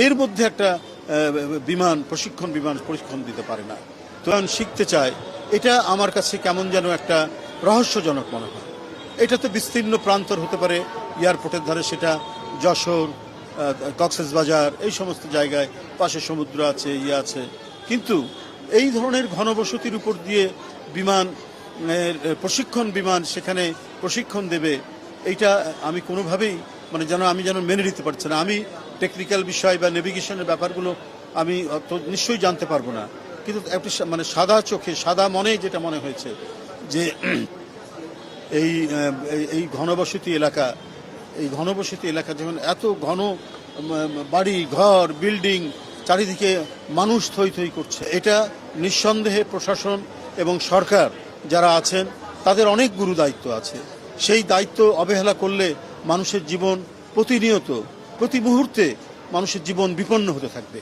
এর মধ্যে একটা প্রশিক্ষণ দিতে পারে না। তো আমি শিখতে চাই, এটা আমার কাছে কেমন যেন একটা রহস্যজনক মনে হয়। এটা তো বিস্তীর্ণ প্রান্তর হতে পারে, এয়ারপোর্টের ধারে, সেটা যশোর, কক্সবাজার, এই সমস্ত জায়গায়, পাশে সমুদ্র আছে, আছে। কিন্তু এই ধরনের ঘনবসতির উপর দিয়ে বিমান সেখানে প্রশিক্ষণ দেবে, এইটা আমি কোনোভাবেই আমি যেন মেনে নিতে পারছি না। আমি টেকনিক্যাল বিষয় বা নেভিগেশনের ব্যাপারগুলো আমি তো নিশ্চয়ই জানতে পারবো না, কিন্তু একটু সাদা চোখে সাদা মনে যেটা মনে হয়েছে যে এই ঘনবসতি এলাকা যেমন এত ঘন বাড়ি ঘর বিল্ডিং, চারিদিকে মানুষ থই থই করছে, এটা নিঃসন্দেহে প্রশাসন এবং সরকার যারা আছেন তাদের অনেক গুরু দায়িত্ব আছে। সেই দায়িত্ব অবহেলা করলে মানুষের জীবন প্রতিনিয়ত, প্রতি মুহূর্তে মানুষের জীবন বিপন্ন হতে থাকবে।